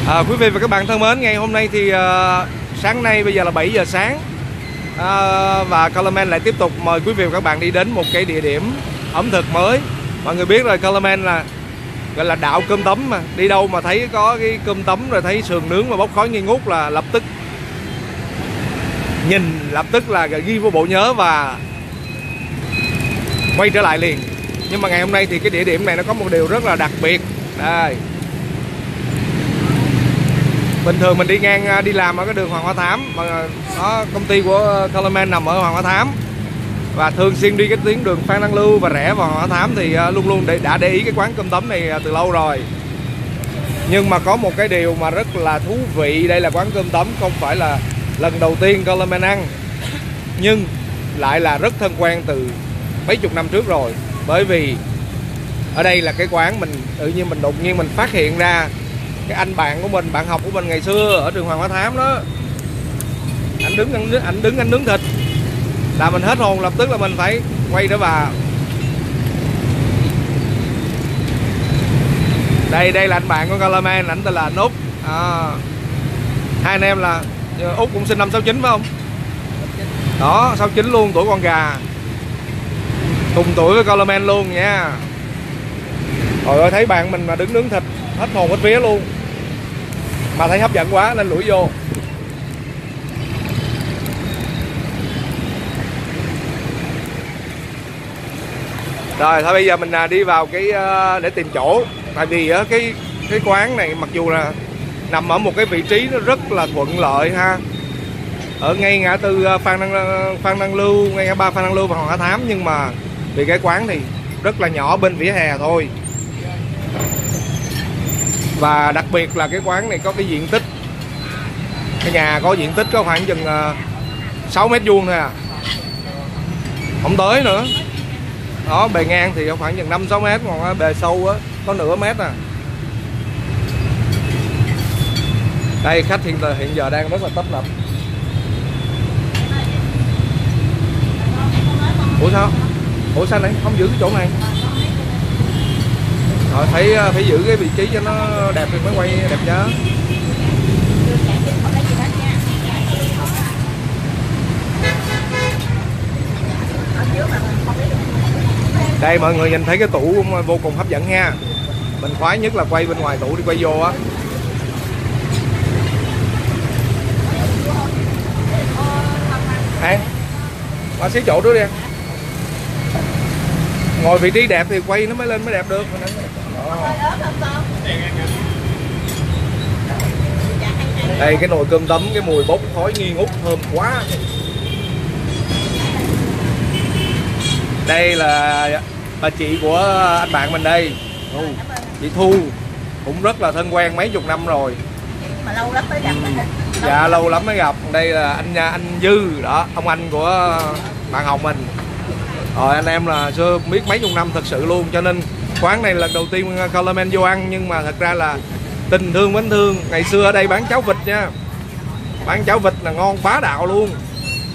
Quý vị và các bạn thân mến, ngày hôm nay thì sáng nay bây giờ là 7 giờ sáng và Colorman lại tiếp tục mời quý vị và các bạn đi đến một cái địa điểm ẩm thực mới. Mọi người biết rồi, Colorman là gọi là đạo cơm tấm mà, đi đâu mà thấy có cái cơm tấm rồi thấy sườn nướng mà bốc khói nghi ngút là lập tức nhìn, lập tức là ghi vô bộ nhớ và quay trở lại liền. Nhưng mà ngày hôm nay thì cái địa điểm này nó có một điều rất là đặc biệt. Đây, bình thường mình đi ngang đi làm ở cái đường Hoàng Hoa Thám, mà đó, công ty của Colorman nằm ở Hoàng Hoa Thám và thường xuyên đi cái tuyến đường Phan Đăng Lưu và rẽ vào Hoàng Hoa Thám thì luôn luôn đã để ý cái quán cơm tấm này từ lâu rồi. Nhưng mà có một cái điều mà rất là thú vị, đây là quán cơm tấm không phải là lần đầu tiên Colorman ăn, nhưng lại là rất thân quen từ mấy chục năm trước rồi. Bởi vì ở đây là cái quán mình tự nhiên mình đột nhiên mình phát hiện ra cái anh bạn của mình, bạn học của mình ngày xưa ở trường Hoàng Hoa Thám đó, anh đứng anh nướng thịt là mình hết hồn, lập tức là mình phải quay trở vào. Đây là anh bạn của Colorman, ảnh tên là anh Út. Hai anh em là Út cũng sinh năm 69 phải không? Đó, 69 luôn, tuổi con gà, cùng tuổi với Colorman luôn nha. Trời ơi, thấy bạn mình mà đứng nướng thịt hết hồn hết vía luôn, mà thấy hấp dẫn quá nên lủi vô. Rồi thôi bây giờ mình đi vào cái để tìm chỗ. Tại vì cái quán này mặc dù là nằm ở một cái vị trí nó rất là thuận lợi ha, ở ngay ngã tư Phan Đăng Lưu, ngay ngã ba Phan Đăng Lưu và Hoàng Hoa Thám, nhưng mà vì cái quán thì rất là nhỏ bên vỉa hè thôi. Và đặc biệt là cái quán này có cái diện tích, cái nhà có diện tích có khoảng chừng 6 mét vuông thôi à, không tới nữa. Đó, bề ngang thì khoảng chừng 5-6 mét, còn bề sâu á có nửa mét à. Đây, khách hiện giờ đang rất là tấp nập. Ủa sao này không giữ cái chỗ này? Rồi phải giữ cái vị trí cho nó đẹp thì mới quay đẹp nhớ. Đây mọi người nhìn thấy cái tủ vô cùng hấp dẫn nha. Mình khoái nhất là quay bên ngoài tủ đi quay vô á. An, qua xíu chỗ trước đi. Ngồi vị trí đẹp thì quay nó mới lên mới đẹp được. Đây cái nồi cơm tấm, cái mùi bốc khói nghi ngút thơm quá. Đây là bà chị của anh bạn mình đây, chị Thu, cũng rất là thân quen mấy chục năm rồi. Mà lâu lắm mới gặp. Dạ lâu lắm mới gặp. Đây là anh Dư đó, ông anh của bạn học mình. Rồi anh em là xưa biết mấy chục năm thật sự luôn, cho nên quán này lần đầu tiên Colorman vô ăn, nhưng mà thật ra là tình thương mến thương. Ngày xưa ở đây bán cháo vịt nha, bán cháo vịt là ngon bá đạo luôn,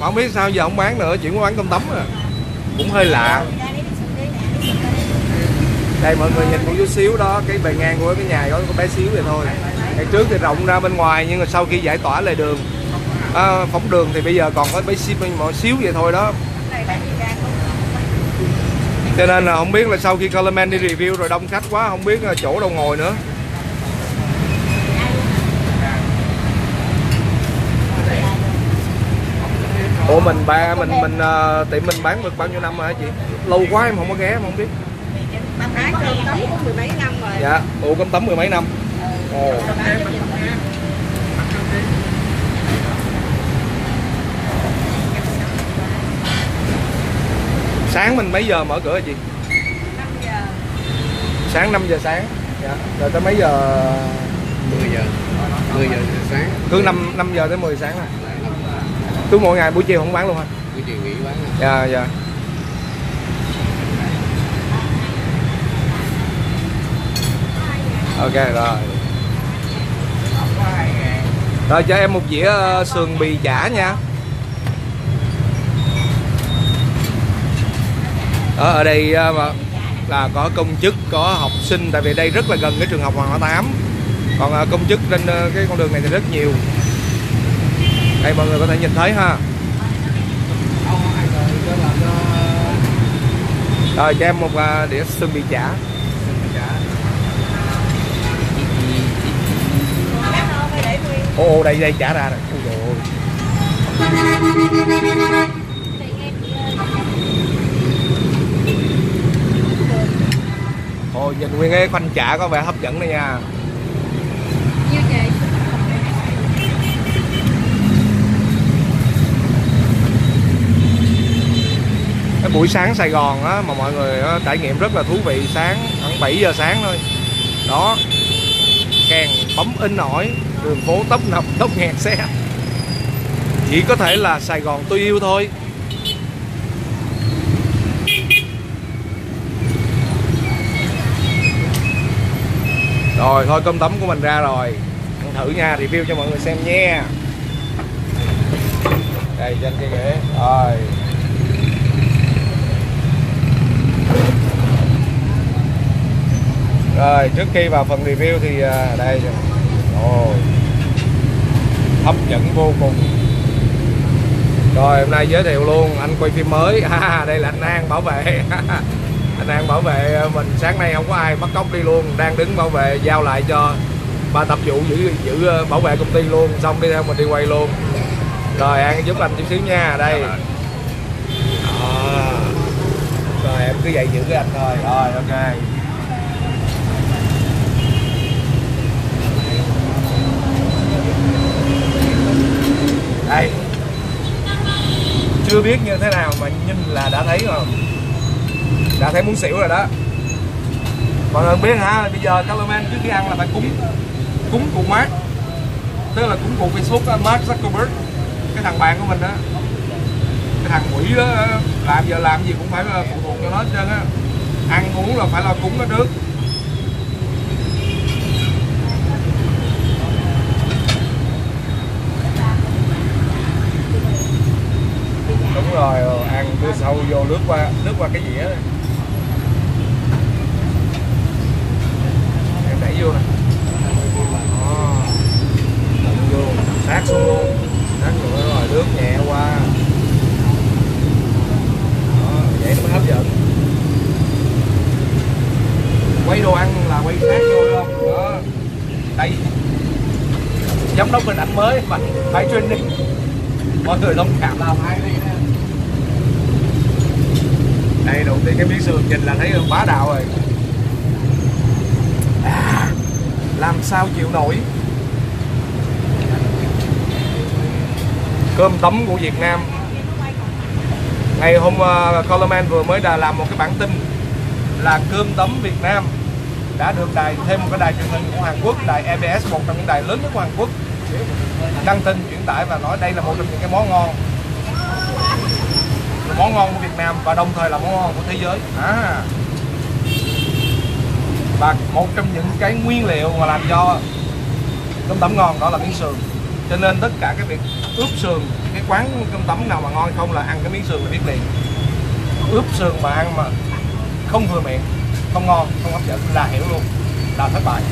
mà không biết sao giờ không bán nữa, chuyển qua bán cơm tấm à, cũng hơi lạ. Đây mọi người nhìn một chút xíu đó, cái bề ngang của cái nhà đó có bé xíu vậy thôi. Ngày trước thì rộng ra bên ngoài, nhưng mà sau khi giải tỏa lại đường, phóng đường thì bây giờ còn có bé xíu vậy thôi đó. Cho nên là không biết là sau khi Colorman đi review rồi đông khách quá, không biết là chỗ đâu ngồi nữa. Ủa mình tiệm mình bán được bao nhiêu năm rồi hả chị? Lâu quá em không có ghé, em không biết. Bán cơm tấm cũng mười mấy năm rồi. Dạ, ủa cơm tấm mười mấy năm. Ồ. Sáng mình mấy giờ mở cửa hả chị? 5 giờ. Sáng 5 giờ sáng. Dạ. Rồi tới mấy giờ? 10 giờ. 10 giờ sáng. Cứ 5 giờ tới 10 sáng à? Cứ mỗi ngày buổi chiều không bán luôn hả? Buổi chiều nghỉ bán. Dạ dạ. Ok rồi. Rồi cho em một dĩa sườn bì chả nha. Ở đây mà là có công chức, có học sinh, tại vì đây rất là gần cái trường học Hoàng Hoa Thám. Còn công chức trên cái con đường này thì rất nhiều. Đây mọi người có thể nhìn thấy ha. Rồi cho em một đĩa sườn bị chả. Ô đây chả ra rồi. Ôi nhìn nguyên cái khoanh chả có vẻ hấp dẫn đây nha. Cái buổi sáng Sài Gòn á, mà mọi người trải nghiệm rất là thú vị. Sáng khoảng 7 giờ sáng thôi đó, kèn bấm in ỏi, đường phố tấp nập tốc nghẹt xe. Chỉ có thể là Sài Gòn tôi yêu thôi. Rồi thôi cơm tấm của mình ra rồi, ăn thử nha, review cho mọi người xem nha. Đây trên cái ghế rồi. Rồi trước khi vào phần review thì đây hấp dẫn vô cùng. Rồi hôm nay giới thiệu luôn anh quay phim mới. Đây là anh An bảo vệ. Anh An bảo vệ mình, sáng nay không có ai bắt cóc đi luôn, đang đứng bảo vệ, giao lại cho ba tập vụ giữ bảo vệ công ty luôn, xong đi theo mình đi quay luôn. Rồi An giúp anh chút xíu nha. Đây rồi em cứ vậy giữ cái anh thôi. Rồi ok. Đây, chưa biết như thế nào mà nhìn là đã thấy rồi, đã thấy muốn xỉu rồi đó. Mọi người biết hả, bây giờ Colorman trước khi ăn là phải cúng cụ Mark, tức là cúng cụ Facebook Mark Zuckerberg, cái thằng bạn của mình đó, cái thằng quỷ đó, làm gì cũng phải là phụ thuộc cho nó hết trơn á. Ăn uống là phải là cúng nó trước. Đúng rồi, ăn đưa sâu vô lướt qua cái dĩa này. Em đẩy vô nè. Vô, sát xuống luôn. Sát nữa rồi lướt nhẹ qua. Đó, vậy nó mới hấp dẫn. Quay đồ ăn là quay sát vô không? Đó. Đây. Giám đốc hình ảnh mới mà phải training. Mọi người thông cảm làm hai đi. Đây đầu tiên cái miếng sườn nhìn là thấy bá đạo rồi. Làm sao chịu nổi. Cơm tấm của Việt Nam. Ngày hôm Colorman vừa mới làm một cái bản tin là cơm tấm Việt Nam đã được thêm một cái đài truyền hình của Hàn Quốc, đài EBS, một trong những đài lớn nhất của Hàn Quốc, đăng tin chuyển tải và nói đây là một trong những cái món ngon của Việt Nam và đồng thời là món ngon của thế giới. Và một trong những cái nguyên liệu mà làm cho cơm tấm ngon đó là miếng sườn. Cho nên tất cả cái việc ướp sườn, cái quán cơm tấm nào mà ngon hay không là ăn cái miếng sườn là biết liền. Ướp sườn mà ăn mà không vừa miệng, không ngon, không hấp dẫn là hiểu luôn, là thất bại.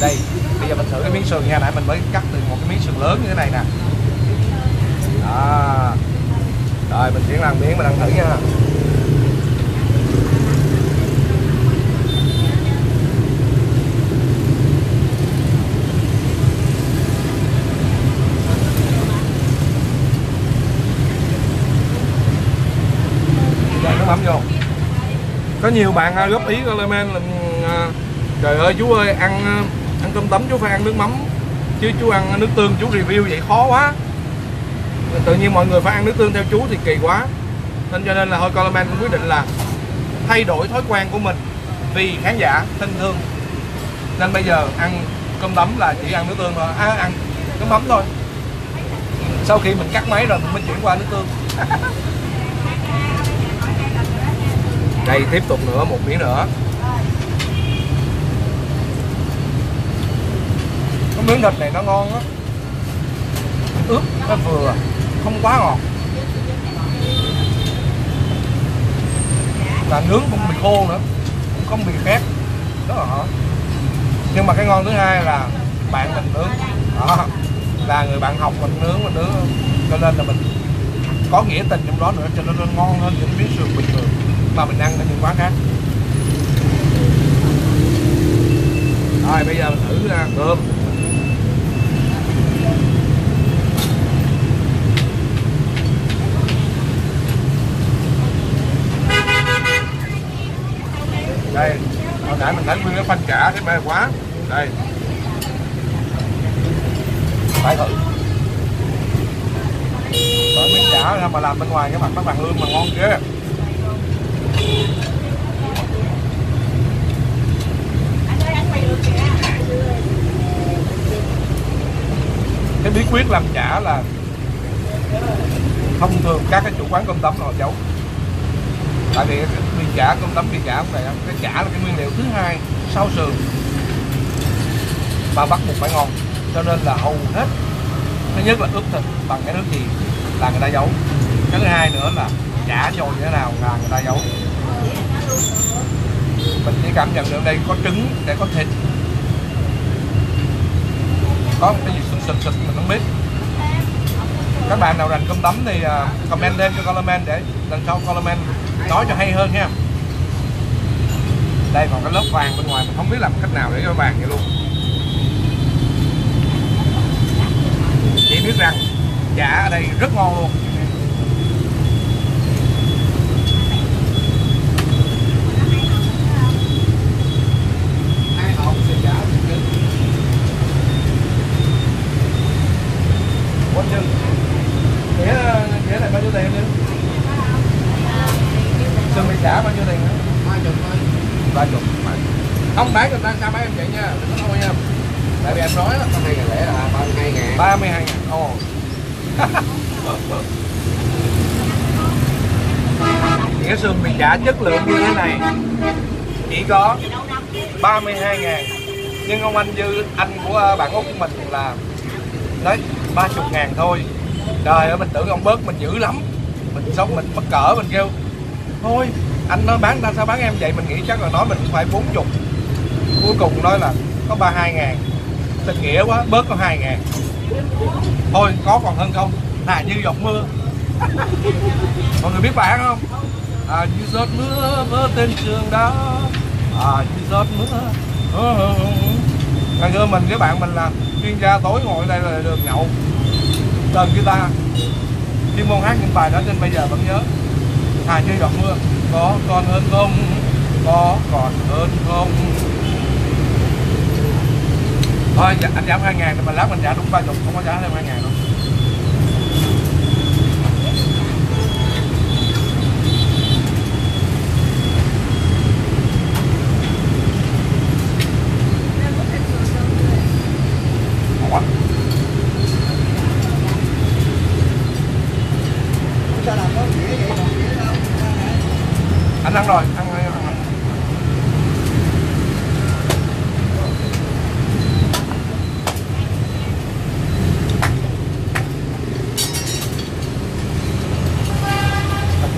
Đây, bây giờ mình thử cái miếng sườn nha, nãy mình mới cắt từ một cái miếng sườn lớn như thế này nè. Rồi mình chuyển làm miếng mình ăn thử nha. Rồi nước mắm vô. Có nhiều bạn góp ý Colorman là trời ơi chú ơi, ăn cơm tấm chú phải ăn nước mắm, chứ chú ăn nước tương chú review vậy khó quá. Tự nhiên mọi người phải ăn nước tương theo chú thì kỳ quá. Nên cho nên là thôi Colorman cũng quyết định là thay đổi thói quen của mình vì khán giả thân thương. Nên bây giờ ăn cơm tấm là chỉ ăn nước tương thôi, ăn nước mắm thôi. Sau khi mình cắt máy rồi mình mới chuyển qua nước tương. Đây tiếp tục nữa, một miếng nữa. Cái miếng thịt này nó ngon á, ướp nó vừa, không quá ngọt, là nướng không bị khô nữa, cũng không bị khét, rất là hở. Nhưng mà cái ngon thứ hai là bạn mình nướng đó, là người bạn học mình nướng cho nên là mình có nghĩa tình trong đó nữa, cho nên nó ngon hơn những miếng sườn bình thường mà mình ăn ở những quán khác. Rồi bây giờ mình thử cơm. Đây, hồi nãy mình thấy nguyên cái phanh chả thấy mê quá. Đây, phải thử. Bởi miếng chả ra mà làm bên ngoài cái mặt nó vàng lương mà ngon ghê. Cái bí quyết làm chả là thông thường các cái chủ quán cơm tấm họ giấu. Tại vì mì chả, cơm tấm mì chả cũng vậy, cái chả là cái nguyên liệu thứ hai sau sườn mà bắt buộc phải ngon, cho nên là hầu hết thứ nhất là ướp thịt bằng cái nước gì là người ta giấu, cái thứ hai nữa là chả nhồi như thế nào là người ta giấu. Mình chỉ cảm nhận được đây có trứng để có thịt, có cái gì sực mình không biết. Các bạn nào rành cơm tấm thì comment thêm cho Coleman để lần sau Coleman nói cho hay hơn nha. Đây còn cái lớp vàng bên ngoài mình không biết làm cách nào để cho vàng vậy luôn. Chỉ biết rằng chả ở đây rất ngon luôn. Hai hộp xì chả trứng. Quên chứ. Nghĩa này bao nhiêu tiền chứ? Sườn mì chả bao nhiêu tiền nữa? 20 thôi. 30. Không bán người ta sao bán em vậy nha, đừng có thôi nha. Tại vì em nói đó, 2.000 lẻ là 32.000. 32.000. Ồ. Cái sườn mì chả chất lượng như thế này chỉ có 32.000. Nhưng ông anh Dư, anh của bạn Út của mình là nói 30.000 thôi. Trời ơi, mình tưởng ông bớt mình dữ lắm. Mình xong mình mắc cỡ, mình kêu thôi anh nói bán ta sao bán em vậy, mình nghĩ chắc là nói mình phải 40. Cuối cùng nói là có 32.000. Tình nghĩa quá, bớt có 2.000. Thôi có còn hơn không, thà như giọt mưa. Mọi người biết bài hát không? Như giọt mưa vỡ tên trường đó, như giọt mưa. Ngày xưa mình với bạn mình là chuyên gia tối ngồi đây là đường nhậu, đờn guitar, chuyên môn hát những bài đó nên bây giờ vẫn nhớ. Thà như giọt mưa, có còn hơn không, có còn hơn không. Thôi anh giảm 2.000 thì mà lát mình trả đúng 30, không có trả thêm 2.000 đâu. Ủa? Anh ăn rồi, ăn rồi.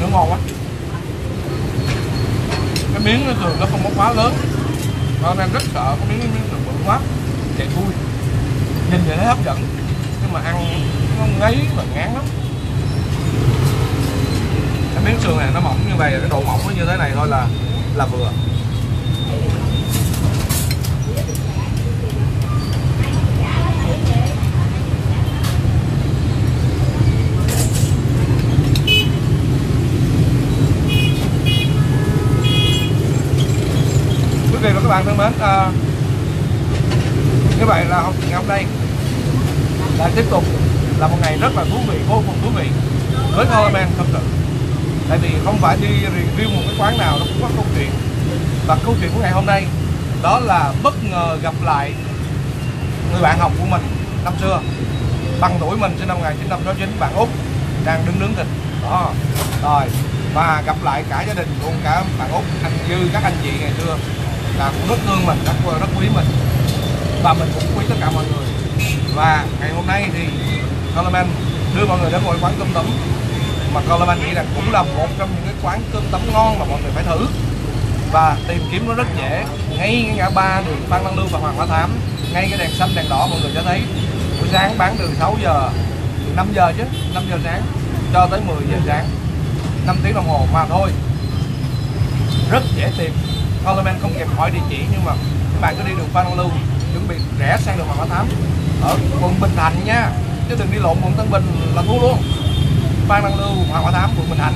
Nó ngon quá. Cái miếng nó thường nó không có quá lớn, nên em rất sợ cái miếng sườn bự quá chạy vui, nhìn vậy thấy hấp dẫn nhưng mà ăn nó ngấy và ngán lắm. Cái miếng sườn này nó mỏng như vậy, cái độ mỏng nó như thế này thôi là vừa. Quý vị và các bạn thân mến, như vậy là ngày hôm nay lại tiếp tục là một ngày rất là thú vị, vô cùng thú vị với Coleman thật sự. Tại vì không phải đi review một cái quán nào nó cũng có câu chuyện. Và câu chuyện của ngày hôm nay đó là bất ngờ gặp lại người bạn học của mình năm xưa, bằng tuổi mình, sinh năm 1969, bạn Út đang đứng nướng thịt đó. Rồi và gặp lại cả gia đình luôn, cả bạn Út, anh Dư, các anh chị ngày xưa là cũng rất thương mình, rất quý mình, và mình cũng quý tất cả mọi người. Và ngày hôm nay thì Coleman đưa mọi người đến một quán cơm tấm mà Coleman nghĩ rằng cũng là một trong những cái quán cơm tấm ngon mà mọi người phải thử, và tìm kiếm nó rất dễ. ngay cái ngã ba đường Phan Đăng Lưu và Hoàng Hoa Thám, ngay cái đèn xanh đèn đỏ mọi người sẽ thấy. Buổi sáng bán từ 6 giờ, từ 5 giờ chứ, 5 giờ sáng cho tới 10 giờ sáng, 5 tiếng đồng hồ mà thôi. Rất dễ tìm. Coleman không kịp hỏi địa chỉ, nhưng mà các bạn cứ đi đường Phan Đăng Lưu, chuẩn bị rẽ sang đường Hoàng Hoa Thám ở quận Bình Thạnh nha, chứ đừng đi lộn quận Tân Bình là thua luôn. Phan Đăng Lưu, Hoàng Hoa Thám, quận Bình Thạnh,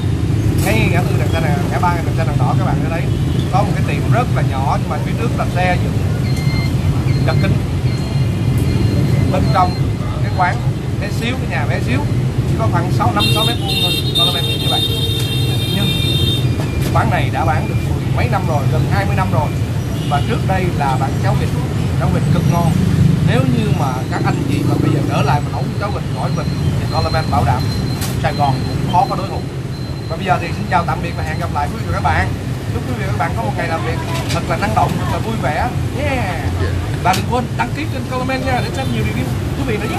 ngay ngã tư đèn xanh này, ngã ba đèn xanh đèn đỏ, các bạn sẽ thấy có một cái tiệm rất là nhỏ, nhưng mà phía trước là xe dựng chật kín. Bên trong cái quán bé xíu, cái nhà bé xíu, chỉ có khoảng 6 mét vuông thôi, Coleman như vậy. Nhưng quán này đã bán được mười mấy năm rồi, gần 20 năm rồi, và trước đây là bán cháo vịt cực ngon. Nếu như mà các anh chị mà bây giờ trở lại mà nấu cháo vịt gỏi vịt thì Coleman bảo đảm Sài Gòn cũng khó có đối thủ. Và bây giờ thì xin chào tạm biệt và hẹn gặp lại quý vị và các bạn. Chúc quý vị và các bạn có một ngày làm việc thật là năng động, thật là vui vẻ. Yeah. Và đừng quên đăng ký kênh Coleman nha, để xem nhiều review quý vị nữa nhé.